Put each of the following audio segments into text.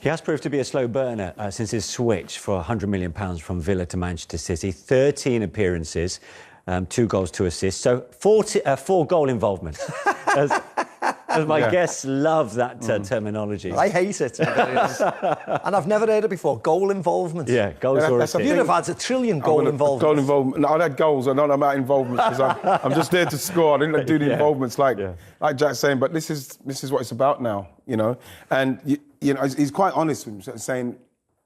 He has proved to be a slow burner since his switch for £100 million from Villa to Manchester City. 13 appearances, 2 goals, 2 assists. So 4 goal involvement. As my guests love that terminology. I hate it. And I've never heard it before. Goal involvement. Yeah, goals or assists. You'd have had a trillion goal involvement. Goal involvement. I've had goals. I don't know about involvement because I'm just there to score. I didn't do the involvements like Jack's saying. But this is what it's about now, you know. And you know, he's quite honest with himself, saying,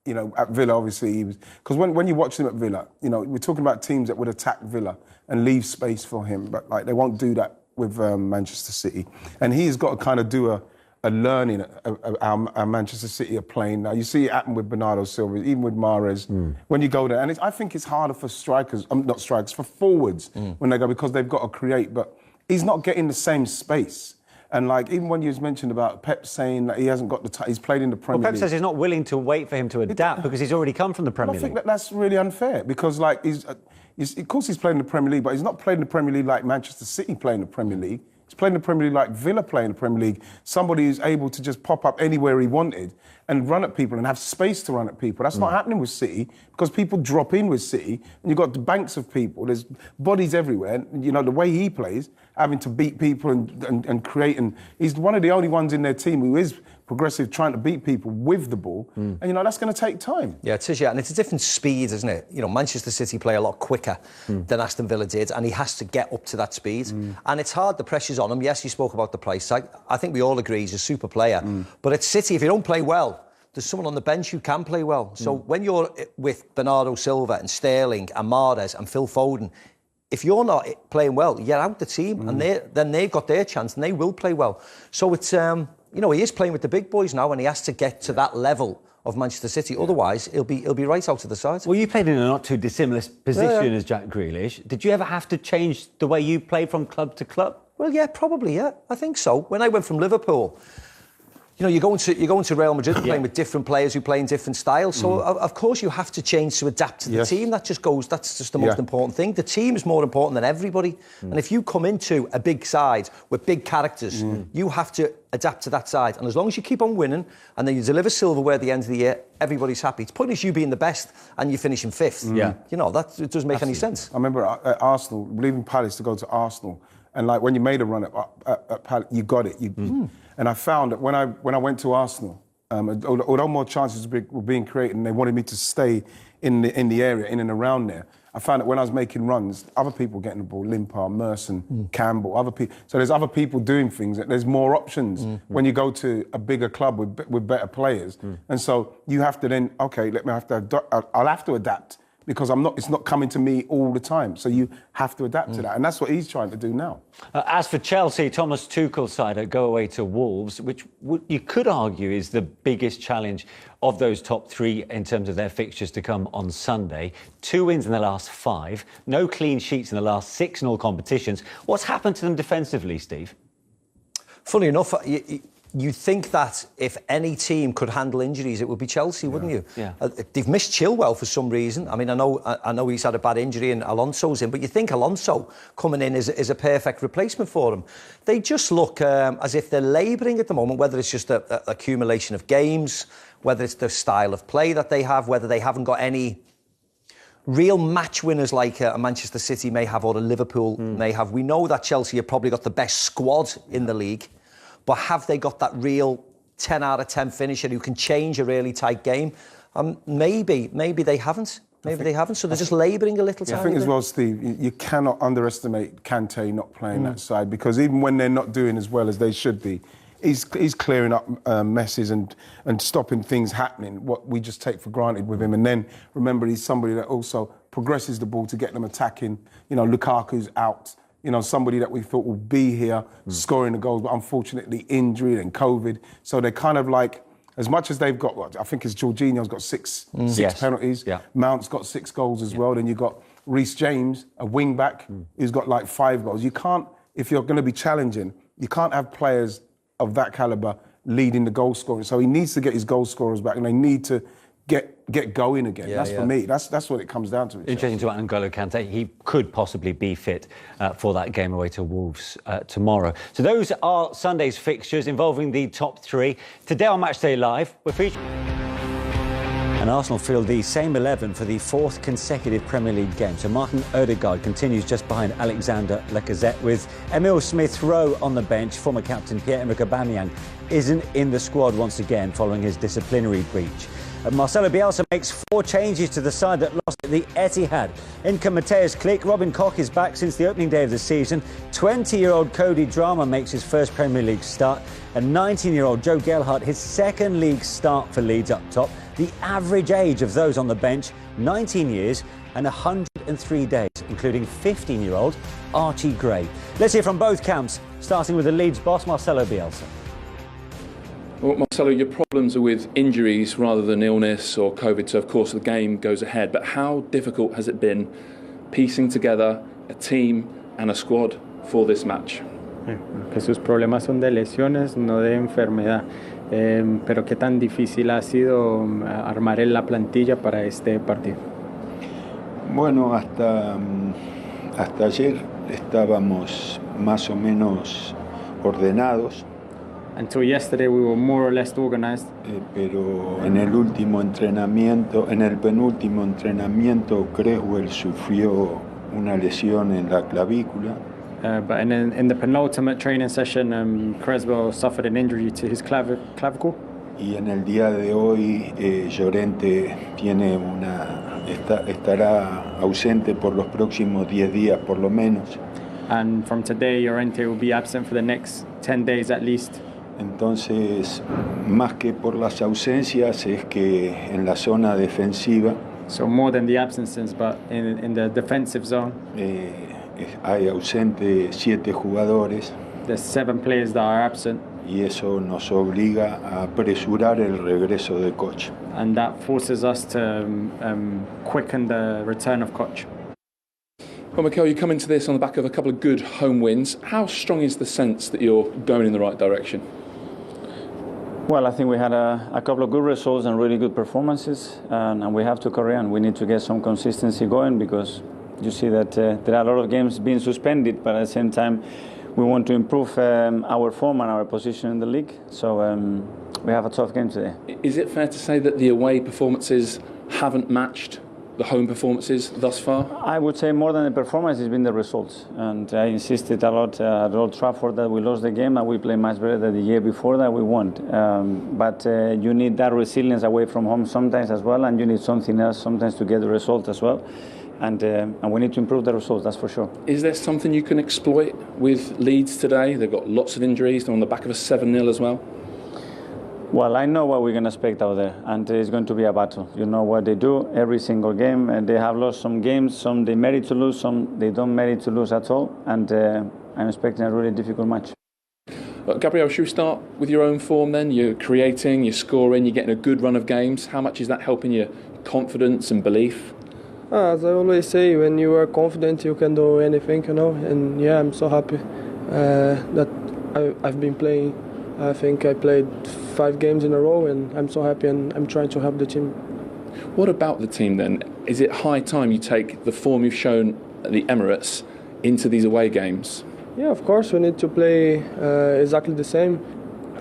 you know, at Villa, obviously, he was... Because when you watch him at Villa, you know, we're talking about teams that would attack Villa and leave space for him, but, like, they won't do that with Manchester City. And he's got to kind of do a learning of how Manchester City are playing now. You see it happen with Bernardo Silva, even with Mahrez, when you go there. And I think it's harder for strikers, not strikers, for forwards when they go, because they've got to create. But he's not getting the same space. And like, even when you mentioned about Pep saying that he hasn't got the time, he's played in the Premier League. Pep says he's not willing to wait for him to adapt because he's already come from the Premier League. I think that's really unfair because, like, of course he's playing in the Premier League, but he's not playing in the Premier League like Manchester City playing in the Premier League. He's playing in the Premier League like Villa playing in the Premier League. Somebody who's able to just pop up anywhere he wanted and run at people and have space to run at people. That's not happening with City because people drop in with City and you've got the banks of people. There's bodies everywhere. And, you know, the way he plays, having to beat people and create. And he's one of the only ones in their team who is progressive, trying to beat people with the ball. And, you know, that's going to take time. Yeah, it is, yeah. And it's a different speed, isn't it? You know, Manchester City play a lot quicker than Aston Villa did, and he has to get up to that speed. And it's hard, the pressure's on him. Yes, you spoke about the price tag. I think we all agree he's a super player. But at City, if you don't play well, there's someone on the bench who can play well. So when you're with Bernardo Silva and Sterling and Mahrez and Phil Foden, if you're not playing well, you're out the team, and then they've got their chance and they will play well. So it's, you know, he is playing with the big boys now, and he has to get to that level of Manchester City. Otherwise, he'll be right out of the side. Well, you played in a not too dissimilar position as Jack Grealish. Did you ever have to change the way you played from club to club? Well, yeah, probably, yeah. I think so. When I went from Liverpool, you know, you're going to Real Madrid playing with different players who play in different styles. So, of course, you have to change to adapt to the team. That's just the most important thing. The team is more important than everybody. And if you come into a big side with big characters, you have to adapt to that side. And as long as you keep on winning and then you deliver silverware at the end of the year, everybody's happy. It's pointless you being the best and you finishing 5th. You know, it doesn't make any sense. I remember at Arsenal, leaving Palace to go to Arsenal. And like when you made a run at Palace, you got it. And I found that when I went to Arsenal, although more chances were being created and they wanted me to stay in the area, in and around there, I found that when I was making runs, other people getting the ball, Limpar, Merson, Campbell, other people. So there's other people doing things. There's more options when you go to a bigger club with better players. And so you have to then, okay, I'll have to adapt. Because it's not coming to me all the time. So you have to adapt to that. And that's what he's trying to do now. As for Chelsea, Thomas Tuchel's side go away to Wolves, which you could argue is the biggest challenge of those top 3 in terms of their fixtures to come on Sunday. 2 wins in the last 5, no clean sheets in the last 6 in all competitions. What's happened to them defensively, Steve? Funny enough, you'd think that if any team could handle injuries, it would be Chelsea, wouldn't you? Yeah. They've missed Chilwell for some reason. I mean, I know he's had a bad injury and Alonso's in, but you think Alonso coming in is a perfect replacement for him. They just look as if they're labouring at the moment, whether it's just an accumulation of games, whether it's the style of play that they have, whether they haven't got any real match winners like a Manchester City may have or a Liverpool may have. We know that Chelsea have probably got the best squad in the league. But have they got that real 10 out of 10 finisher who can change a really tight game? Maybe they haven't. Maybe they haven't. So they're just labouring a little. I think as well, Steve, you cannot underestimate Kante not playing that side, because even when they're not doing as well as they should be, he's clearing up messes and stopping things happening, what we just take for granted with him. And then remember, he's somebody that also progresses the ball to get them attacking. You know, Lukaku's out. You know, somebody that we thought would be here scoring the goals, but unfortunately injury and COVID. So they're kind of like, as much as they've got, I think it's Jorginho's got six penalties. Mount's got 6 goals as well. Then you've got Reece James, a wing back, who's got like 5 goals. You can't, if you're going to be challenging, you can't have players of that calibre leading the goal scoring. So he needs to get his goal scorers back, and they need to get going again. Yeah, that's for me. That's what it comes down to. Interesting to ᴛᴏᴇᴛ Kante. He could possibly be fit for that game away to Wolves tomorrow. So those are Sunday's fixtures involving the top three. Today on Matchday Live, we're featuring... And Arsenal field the same 11 for the fourth consecutive Premier League game. So Martin Ødegaard continues just behind Alexander Lacazette, with Emil Smith-Rowe on the bench. Former captain ᴍᴏᴀ Aubameyang isn't in the squad once again following his disciplinary breach. Marcelo Bielsa makes 4 changes to the side that lost at the Etihad. Income Mateus Klick, Robin Koch is back since the opening day of the season. 20-year-old Cody Drama makes his first Premier League start. And 19-year-old Joe Gelhardt, his second league start for Leeds up top. The average age of those on the bench, 19 years and 103 days, including 15-year-old Archie Gray. Let's hear from both camps, starting with the Leeds boss, Marcelo Bielsa. Well, Marcelo, your problems are with injuries rather than illness or COVID, so of course the game goes ahead. But how difficult has it been piecing together a team and a squad for this match? Que sus problemas son de lesiones, no de enfermedad. Pero qué tan difícil ha sido armar la plantilla para este partido. Bueno, hasta ayer estábamos más o menos ordenados. Until yesterday we were more or less organized. Pero en el último entrenamiento, en el penúltimo entrenamiento, ᴍᴏᴀ sufrió una lesión en la clavícula. But in the penultimate training session, Creswell suffered an injury to his clavicle. Y en el día de hoy, Llorente tiene estará ausente por los próximos 10 días, por lo menos. And from today, Llorente will be absent for the next 10 days at least. Entonces, más que por las ausencias, es que en la zona defensiva. So more than the absences, but in the defensive zone. Hay ausente 7 jugadores. There's 7 players that are absent. Y eso nos obliga a apresurar el regreso de Koch. And that forces us to quicken the return of Koch. Well, Mikel, you come into this on the back of a couple of good home wins. How strong is the sense that you're going in the right direction? Well, I think we had a couple of good results and really good performances, and we have to carry on. We need to get some consistency going, because you see that there are a lot of games being suspended, but at the same time we want to improve our form and our position in the league. So we have a tough game today. Is it fair to say that the away performances haven't matched the home performances thus far? I would say more than the performance has been the results, and I insisted a lot at Old Trafford that we lost the game and we played much better than the year before that we won. But you need that resilience away from home sometimes as well, and you need something else sometimes to get the result as well. And we need to improve the results, that's for sure. Is there something you can exploit with Leeds today? They've got lots of injuries. They're on the back of a 7-0 as well. Well, I know what we're going to expect out there, and it's going to be a battle. You know what they do every single game, and they have lost some games, some they merit to lose, some they don't merit to lose at all, and I'm expecting a really difficult match. Gabriel, should we start with your own form then? You're creating, you're scoring, you're getting a good run of games. How much is that helping your confidence and belief? As I always say, when you are confident, you can do anything, you know. And yeah, I'm so happy that I've been playing. I think I played 5 games in a row, and I'm so happy, and I'm trying to help the team. What about the team then? Is it high time you take the form you've shown at the Emirates into these away games? Yeah, of course, we need to play exactly the same.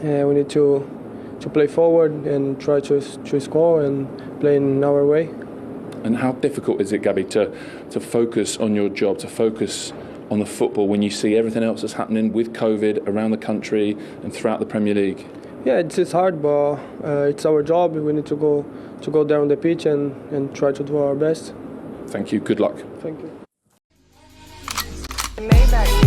We need to play forward and try to score and play in our way. And how difficult is it, Gabby, to focus on your job, to focus on the football when you see everything else that's happening with COVID around the country and throughout the Premier League? Yeah, it's hard, but it's our job. We need to go there on the pitch and try to do our best. Thank you. Good luck. Thank you. Maybach.